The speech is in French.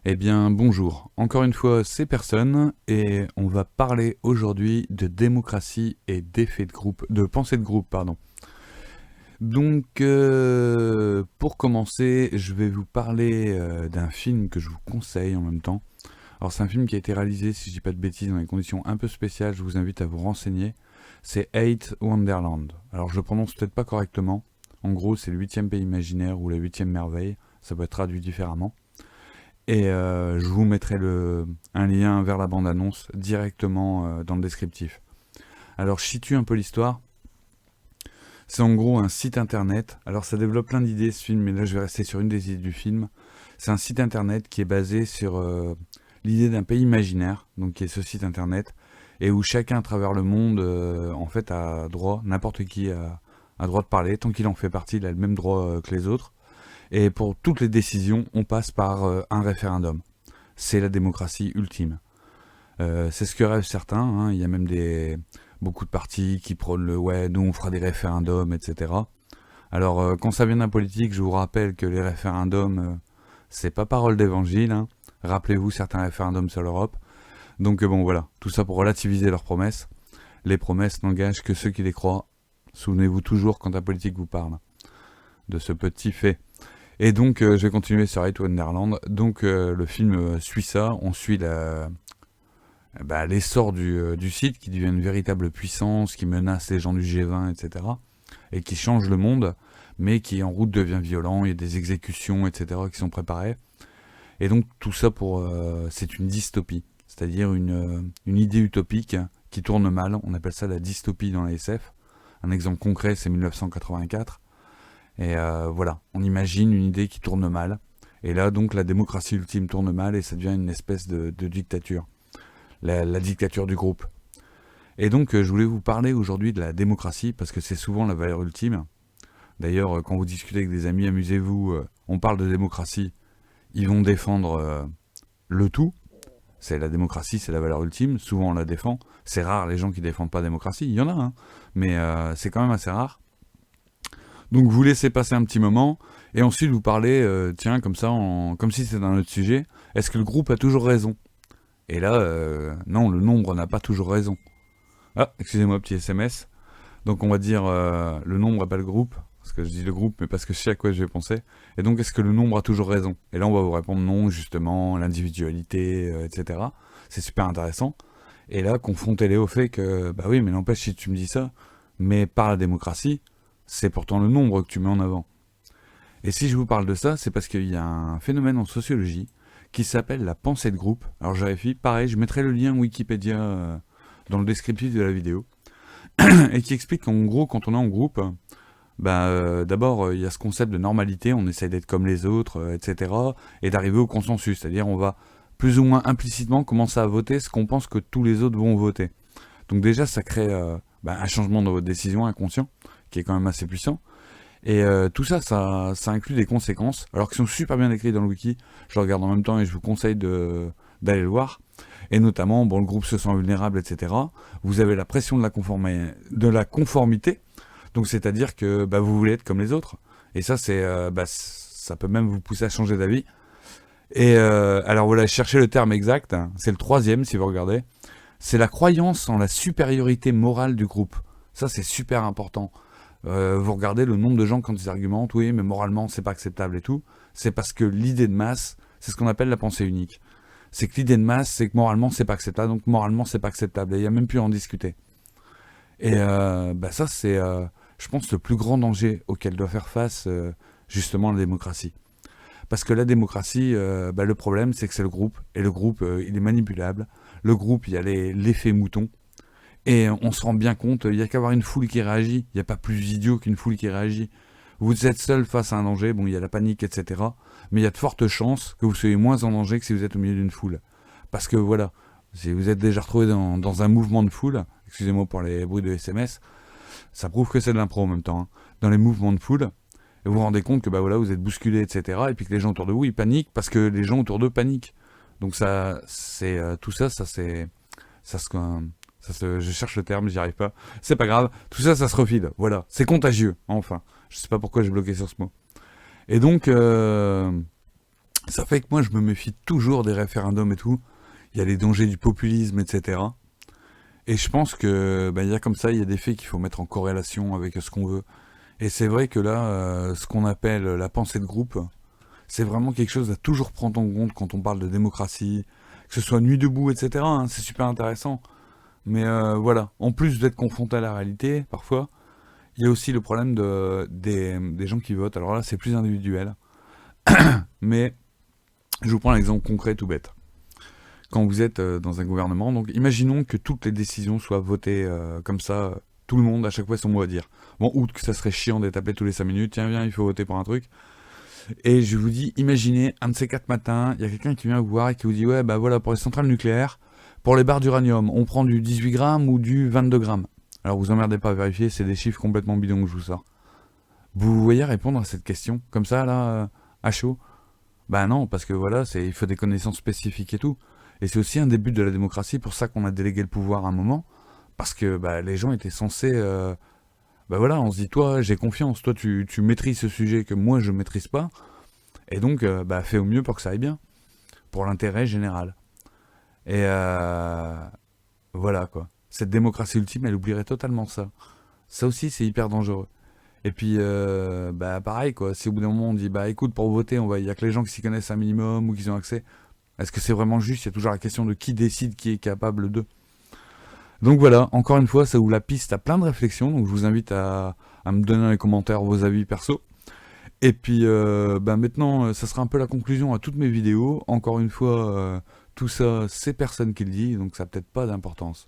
Eh bien, bonjour. Encore une fois, c'est personne et on va parler aujourd'hui de démocratie et d'effet de groupe, de pensée de groupe, pardon. Donc, pour commencer, je vais vous parler d'un film que je vous conseille en même temps. Alors, c'est un film qui a été réalisé, si je dis pas de bêtises, dans des conditions un peu spéciales. Je vous invite à vous renseigner. C'est Eight Wonderland. Alors, je le prononce peut-être pas correctement. En gros, c'est le 8e pays imaginaire ou la 8e merveille. Ça peut être traduit différemment. Et je vous mettrai un lien vers la bande-annonce directement dans le descriptif. Alors je situe un peu l'histoire. C'est en gros un site internet. Alors ça développe plein d'idées ce film, mais là je vais rester sur une des idées du film. C'est un site internet qui est basé sur l'idée d'un pays imaginaire, donc qui est ce site internet, et où chacun à travers le monde en fait a droit, n'importe qui a droit de parler, tant qu'il en fait partie, il a le même droit que les autres. Et pour toutes les décisions, on passe par un référendum. C'est la démocratie ultime. C'est ce que rêvent certains. Hein. Il y a même beaucoup de partis qui prônent le ouais, nous on fera des référendums, etc. Alors, quand ça vient d'un politique, je vous rappelle que les référendums, c'est pas parole d'évangile. Hein. Rappelez-vous certains référendums sur l'Europe. Donc, bon, voilà. Tout ça pour relativiser leurs promesses. Les promesses n'engagent que ceux qui les croient. Souvenez-vous toujours quand un politique vous parle de ce petit fait. Et donc, je vais continuer sur Eight Wonderland. Donc, le film suit ça. On suit l'essor du site qui devient une véritable puissance, qui menace les gens du G20, etc. Et qui change le monde, mais qui en route devient violent. Il y a des exécutions, etc. qui sont préparées. Et donc, tout ça c'est une dystopie. C'est-à-dire une idée utopique qui tourne mal. On appelle ça la dystopie dans la SF. Un exemple concret, c'est 1984. Et voilà, on imagine une idée qui tourne mal. Et là, donc, la démocratie ultime tourne mal et ça devient une espèce de dictature. La dictature du groupe. Et donc, je voulais vous parler aujourd'hui de la démocratie parce que c'est souvent la valeur ultime. D'ailleurs, quand vous discutez avec des amis, amusez-vous, on parle de démocratie. Ils vont défendre le tout. C'est la démocratie, c'est la valeur ultime. Souvent, on la défend. C'est rare les gens qui défendent pas la démocratie. Il y en a, hein. Mais c'est quand même assez rare. Donc vous laissez passer un petit moment, et ensuite vous parlez, tiens, comme ça, comme si c'était un autre sujet, est-ce que le groupe a toujours raison? Et là, non, le nombre n'a pas toujours raison. Ah, excusez-moi, petit SMS. Donc on va dire, le nombre et pas le groupe, parce que je dis le groupe, mais parce que je sais à quoi je vais penser. Et donc, est-ce que le nombre a toujours raison? Et là, on va vous répondre non, justement, l'individualité, etc. C'est super intéressant. Et là, confrontez-les au fait que, bah oui, mais n'empêche, si tu me dis ça, mais par la démocratie, c'est pourtant le nombre que tu mets en avant. Et si je vous parle de ça, c'est parce qu'il y a un phénomène en sociologie qui s'appelle la pensée de groupe. Alors je vérifie, pareil, je mettrai le lien Wikipédia dans le descriptif de la vidéo, et qui explique qu'en gros, quand on est en groupe, d'abord, il y a ce concept de normalité, on essaye d'être comme les autres, etc., et d'arriver au consensus, c'est-à-dire on va plus ou moins implicitement commencer à voter ce qu'on pense que tous les autres vont voter. Donc déjà, ça crée un changement dans votre décision inconscient, qui est quand même assez puissant. Et tout ça, ça inclut des conséquences, alors qu'ils sont super bien écrits dans le wiki. Je le regarde en même temps et je vous conseille d'aller le voir. Et notamment, bon, le groupe se sent vulnérable, etc. Vous avez la pression de la conformité, donc c'est-à-dire que vous voulez être comme les autres. Et ça, ça peut même vous pousser à changer d'avis. Et alors voilà, cherchez le terme exact, hein. C'est le troisième si vous regardez. C'est la croyance en la supériorité morale du groupe. Ça, c'est super important. Vous regardez le nombre de gens quand ils argumentent, oui, mais moralement, c'est pas acceptable et tout. C'est parce que l'idée de masse, c'est ce qu'on appelle la pensée unique. C'est que l'idée de masse, c'est que moralement, c'est pas acceptable, donc moralement, c'est pas acceptable. Et il n'y a même plus à en discuter. Et ça, c'est, je pense, le plus grand danger auquel doit faire face, justement, la démocratie. Parce que la démocratie, le problème, c'est que c'est le groupe. Et le groupe, il est manipulable. Le groupe, il y a l'effet mouton. Et on se rend bien compte, il n'y a qu'à avoir une foule qui réagit. Il n'y a pas plus idiot qu'une foule qui réagit. Vous êtes seul face à un danger, bon, il y a la panique, etc. Mais il y a de fortes chances que vous soyez moins en danger que si vous êtes au milieu d'une foule. Parce que voilà, si vous êtes déjà retrouvé dans un mouvement de foule, excusez-moi pour les bruits de SMS, ça prouve que c'est de l'impro en même temps, hein. Dans les mouvements de foule, et vous vous rendez compte que vous êtes bousculé, etc. Et puis que les gens autour de vous, ils paniquent parce que les gens autour d'eux paniquent. Donc ça, c'est tout ça, je cherche le terme, j'y arrive pas. C'est pas grave, tout ça, ça se refile. Voilà, c'est contagieux, enfin. Je sais pas pourquoi j'ai bloqué sur ce mot. Et donc, Ça fait que moi, je me méfie toujours des référendums et tout. Il y a les dangers du populisme, etc. Et je pense que il y a comme ça, il y a des faits qu'il faut mettre en corrélation avec ce qu'on veut. Et c'est vrai que là, ce qu'on appelle la pensée de groupe, c'est vraiment quelque chose à toujours prendre en compte quand on parle de démocratie, que ce soit Nuit debout, etc. Hein, c'est super intéressant. Mais voilà, en plus d'être confronté à la réalité, parfois, il y a aussi le problème des gens qui votent. Alors là, c'est plus individuel. Mais je vous prends un exemple concret tout bête. Quand vous êtes dans un gouvernement, donc imaginons que toutes les décisions soient votées comme ça, tout le monde à chaque fois son mot à dire. Bon, ou que ça serait chiant d'être appelé tous les 5 minutes, tiens viens, il faut voter pour un truc. Et je vous dis, imaginez, un de ces 4 matins, il y a quelqu'un qui vient vous voir et qui vous dit, ouais bah voilà, pour les centrales nucléaires, pour les barres d'uranium, on prend du 18 grammes ou du 22 grammes. Alors vous emmerdez pas à vérifier, c'est des chiffres complètement bidons que je vous sors. Vous voyez répondre à cette question, comme ça là, à chaud? Bah non, parce que voilà, il faut des connaissances spécifiques et tout. Et c'est aussi un des buts de la démocratie, pour ça qu'on a délégué le pouvoir à un moment, parce que les gens étaient censés... voilà, on se dit, toi, j'ai confiance, toi, tu maîtrises ce sujet que moi, je maîtrise pas, et donc, fais au mieux pour que ça aille bien, pour l'intérêt général. Et voilà, quoi. Cette démocratie ultime, elle oublierait totalement ça. Ça aussi, c'est hyper dangereux. Et puis, pareil, quoi. Si au bout d'un moment, on dit, écoute, pour voter, il y a que les gens qui s'y connaissent un minimum ou qui ont accès, est-ce que c'est vraiment juste? Il y a toujours la question de qui décide, qui est capable de. Donc voilà, encore une fois, ça ouvre la piste à plein de réflexions. Donc je vous invite à me donner dans les commentaires vos avis perso. Et puis maintenant, ça sera un peu la conclusion à toutes mes vidéos. Encore une fois, tout ça, c'est personne qui le dit, donc ça n'a peut-être pas d'importance.